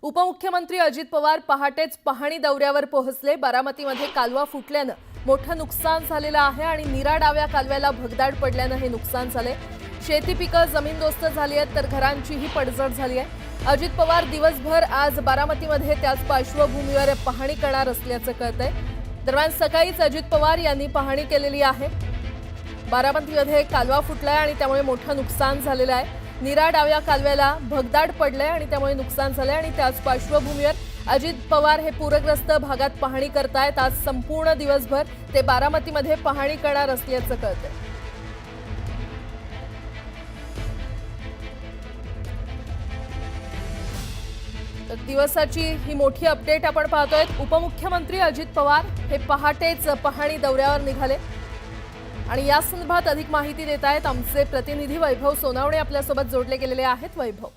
उपमुख्यमंत्री अजित पवार पहाटेच पाहणी दौऱ्यावर पोहोचले। बारामतीमध्ये कालवा फुटल्याने मोठं नुकसान झालेलं आहे आणि नीरा डाव्या कालव्याला भगदाड पडल्याने हे नुकसान झाले। शेती पिकं जमीनदोस्त झाली आहेत तर घरांचीही पडझड झाली आहे। अजित पवार दिवसभर आज बारामतीमध्ये त्याच पार्श्वभूमीवर पाहणी करणार असल्याचं कळतंय। दरम्यान सकाळीच अजित पवार यांनी पाहणी केलेली आहे। बारामतीमध्ये कालवा फुटलाय आणि त्यामुळे मोठं नुकसान झालेलं आहे। नीरा डाव्या कालव्याला भगदाड पडलंय आणि त्यामुळे नुकसान झालंय आणि त्याच पार्श्वभूमीवर अजित पवार हे पूरग्रस्त भागात पाहणी करतायत। आज संपूर्ण दिवसभर ते बारामतीमध्ये पाहणी करणार असल्याचं कळतंय। तर दिवसाची ही मोठी अपडेट आपण पाहतोय। उपमुख्यमंत्री अजित पवार हे पहाटेच पाहणी दौऱ्यावर निघाले आणि या संदर्भात अधिक माहिती देत आहेत आमचे प्रतिनिधी वैभव सोनावणे आपल्यासोबत जोडले गेलेले आहेत। वैभव,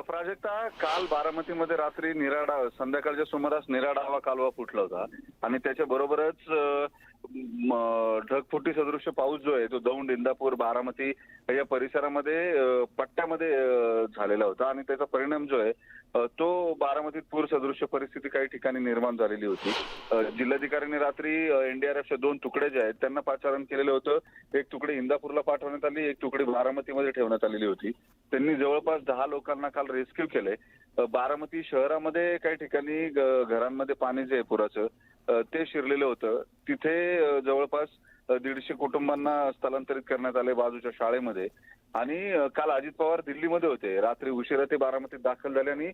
प्राजक्ता, काल बारामतीमध्ये रात्री संध्याकाळच्या सुमारास नीरा डावा कालवा फुटला होता आणि त्याच्या बरोबरच ढगफुटी सदृश्य पाऊस जो आहे तो दौंड, इंदापूर, बारामती या परिसरामध्ये पट्ट्यामध्ये झालेला होता आणि त्याचा परिणाम जो आहे तो बारामतीत पूर सदृश्य परिस्थिती काही ठिकाणी निर्माण झालेली होती। जिल्हाधिकाऱ्यांनी रात्री एनडीआरएफच्या 2 तुकडे जे आहेत त्यांना पाचारण केलेलं होतं। एक तुकडी इंदापूरला पाठवण्यात आली, एक तुकडी बारामतीमध्ये ठेवण्यात आलेली होती। त्यांनी जवळपास 10 लोकांना काल रेस्क्यू केले। बारामती शहरामध्ये काही ठिकाणी घरांमध्ये पाणी जे आहे पुराचं ते शिरलेलं होतं। तिथे जवळपास 150 कुटुंबांना स्थलांतरित करण्यात आले बाजूच्या शाळेमध्ये। आणि काल अजित पवार दिल्लीमध्ये होते। रात्री उशिरा ते बारामतीत दाखल झाले आणि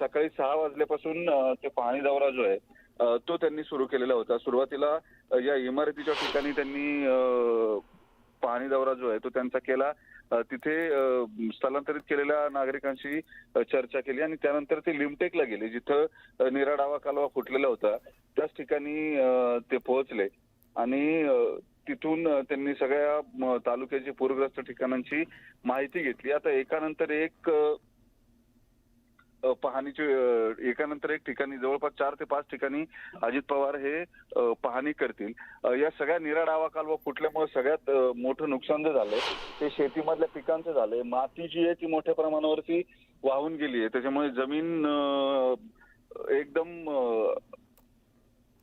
सकाळी 6 वाजल्यापासून ते पाहणी दौरा जो आहे तो त्यांनी सुरू केलेला होता। सुरुवातीला या इमारतीच्या ठिकाणी त्यांनी पाहणी दौरा जो आहे तो त्यांचा केला। तिथे स्थलांतरित केलेल्या नागरिकांशी चर्चा केली आणि त्यानंतर ते लिमटेकला गेले, जिथं नीरा डावा कालवा फुटलेला होता त्याच ठिकाणी ते पोहोचले आणि तिथून त्यांनी सगळ्या तालुक्याची पूरग्रस्त ठिकाणांची माहिती घेतली। आता एकानंतर एक एकानंतर एक ठिकाणी जवळपास 4 ते 5 ठिकाणी अजित पवार हे पाहणी करतील। या सगळ्या नीरा डावा कालवा फुटल्यामुळे सगळ्यात मोठं नुकसान जे झालंय ते शेतीमधल्या पिकांचं झालंय। माती जी आहे ती मोठ्या प्रमाणावरती वाहून गेली आहे, त्याच्यामुळे जमीन एकदम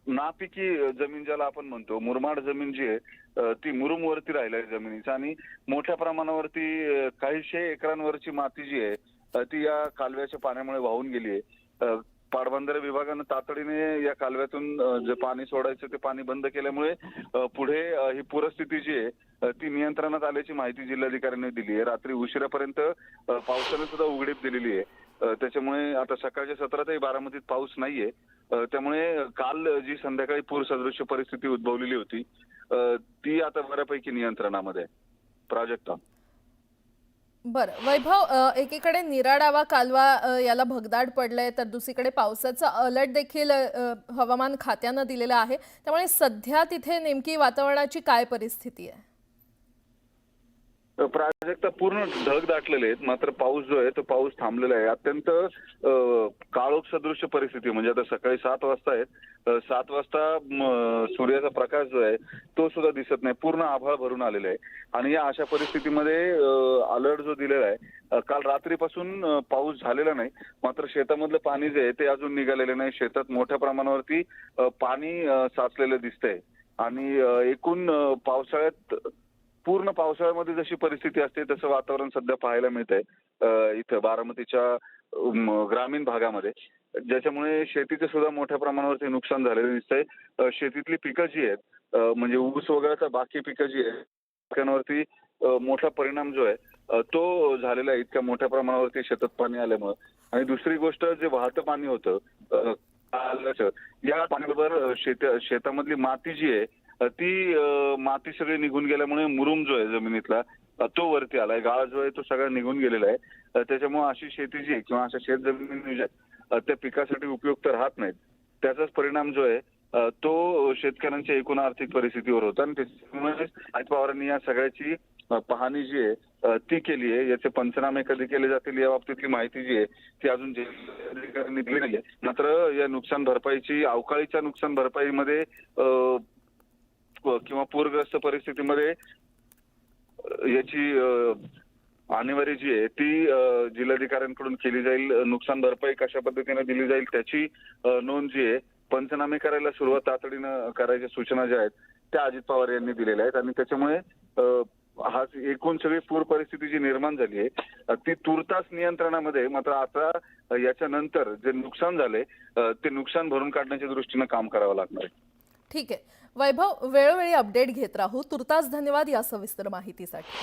नापिकी जमीन ज्याला आपण म्हणतो, मुरमाड जमीन जी आहे ती मुरुमवरती राहिली आहे जमिनीचा आणि मोठ्या प्रमाणावरती काहीशे एकरांवरची माती जी आहे ती या कालव्याच्या पाण्यामुळे वाहून गेली आहे। पाटबंधारे विभागानं तातडीने या कालव्यातून जे पाणी सोडायचं ते पाणी बंद केल्यामुळे पुढे ही पूरस्थिती जी आहे ती नियंत्रणात आल्याची माहिती जिल्हाधिकाऱ्यांनी दिली आहे। रात्री उशिरापर्यंत पावसाने सुद्धा उघडीप दिलेली आहे, त्याच्यामुळे आता सकाळच्या सत्रातही बारामतीत पाऊस नाहीये। त्यामुळे काल जी संध्याकाळी पूर सदृश्य परिस्थिती उद्भवलेली होती ती आता बऱ्यापैकी नियंत्रणामध्ये। प्राजक्ता, बरं वैभव, एकीकडे नीरा डावा कालवा याला भगदाड पडलंय तर दुसरीकडे पावसाचा अलर्ट देखील हवामान खात्यानं दिलेला आहे। त्यामुळे सध्या तिथे नेमकी वातावरणाची काय परिस्थिती आहे? प्राजक्ता, पूर्ण ढग दाटलेले आहेत, मात्र पाऊस जो आहे तो पाऊस थांबलेला आहे। अत्यंत काळोख सदृश्य परिस्थिती, म्हणजे आता सकाळी 7 वाजता आहेत, 7 वाजता सूर्याचा प्रकाश जो आहे तो सुद्धा दिसत नाही, पूर्ण आभाळ भरून आलेलं आहे। आणि या अशा परिस्थितीमध्ये अलर्ट जो दिलेला आहे, काल रात्रीपासून पाऊस झालेला नाही, मात्र शेतामधलं पाणी जे आहे ते अजून निघालेलं नाही। शेतात मोठ्या प्रमाणावरती पाणी साचलेलं दिसतंय आणि एकूण पावसाळ्यात पूर्ण पावसाळ्यामध्ये जशी परिस्थिती असते तसं वातावरण सध्या पाहायला मिळतंय इथं बारामतीच्या ग्रामीण भागामध्ये, ज्याच्यामुळे शेतीचं सुद्धा मोठ्या प्रमाणावरती नुकसान झालेलं दिसतंय। शेतीतली पिकं जी आहेत म्हणजे ऊस वगैरेचा बाकी पिकं जी आहेत पिकांवरती मोठा परिणाम जो आहे तो झालेला आहे इतक्या मोठ्या प्रमाणावरती शेतात पाणी आल्यामुळे। आणि दुसरी गोष्ट, जे वाहतं पाणी होतं या पाण्याबरोबर शेतामधली माती जी आहे ती माती सगळी निघून गेल्यामुळे मुरुम जो आहे जमिनीतला तो वरती आलाय, गाळ जो आहे तो सगळा निघून गेलेला आहे। त्याच्यामुळे अशी शेती जी आहे किंवा अशा शेत जमिनी ज्या त्या पिकासाठी उपयुक्त राहत नाहीत, त्याचाच परिणाम जो आहे तो शेतकऱ्यांच्या एकूण आर्थिक परिस्थितीवर होता। आणि त्याच्यामुळे अजित पवारांनी या सगळ्याची पाहणी जी आहे ती केली आहे। याचे पंचनामे कधी केले जातील या बाबतीतली माहिती जी आहे ती अजून जिल्हाधिकाऱ्यांनी दिली नाहीये। मात्र या नुकसान भरपाईची, अवकाळीच्या नुकसान भरपाईमध्ये किंवा पूरग्रस्त परिस्थितीमध्ये याची आणीबाणी जी आहे ती जिल्हाधिकाऱ्यांकडून केली जाईल. नुकसान भरपाई कशा पद्धतीने दिली जाईल त्याची नोंद जी आहे पंचनामे करायला सुरुवात तातडीनं करायच्या सूचना ज्या आहेत त्या अजित पवार यांनी दिलेल्या आहेत आणि त्याच्यामुळे हा एकूण सगळी पूर परिस्थिती जी निर्माण झाली आहे ती तुर्तास नियंत्रणामध्ये. मात्र आता याच्यानंतर जे नुकसान झाले ते नुकसान भरून काढण्याच्या दृष्टीनं काम करावं लागणार आहे. ठीक आहे वैभव, वेळोवेळी अपडेट घेत राहू. तुर्तास धन्यवाद या सविस्तर माहितीसाठी.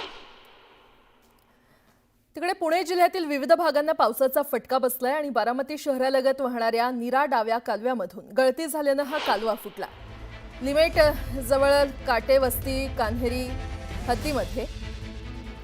तिकडे पुणे जिल्ह्यातील विविध भागांना पावसाचा फटका बसलाय आणि बारामती शहरालगत वाहणाऱ्या नीरा डाव्या कालव्यामधून गळती झाल्यानं हा कालवा फुटला. लिमेट जवळ काटे वस्ती कान्हेरी हद्दीमध्ये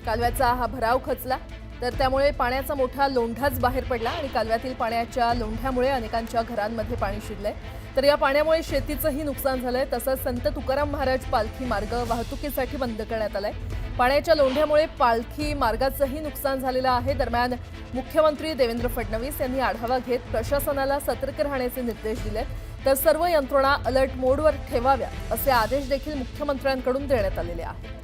कालव्याचा हा भराव खचला तर त्यामुळे पाण्याचा मोठा लोंढाच बाहेर पडला आणि कालव्यातील पाण्याच्या लोंढ्यामुळे अनेकांच्या घरांमध्ये पाणी शिरलंय. तर या पाण्यामुळे शेतीचंही नुकसान झालंय. तसंच संत तुकाराम महाराज पालखी मार्ग वाहतुकीसाठी बंद करण्यात आलाय. पाण्याच्या लोंढ्यामुळे पालखी मार्गाचंही नुकसान झालेलं आहे. दरम्यान मुख्यमंत्री देवेंद्र फडणवीस यांनी आढावा घेत प्रशासनाला सतर्क राहण्याचे निर्देश दिले. तर सर्व यंत्रणा अलर्ट मोडवर ठेवाव्या असे आदेश देखील मुख्यमंत्र्यांकडून देण्यात आलेले आहेत.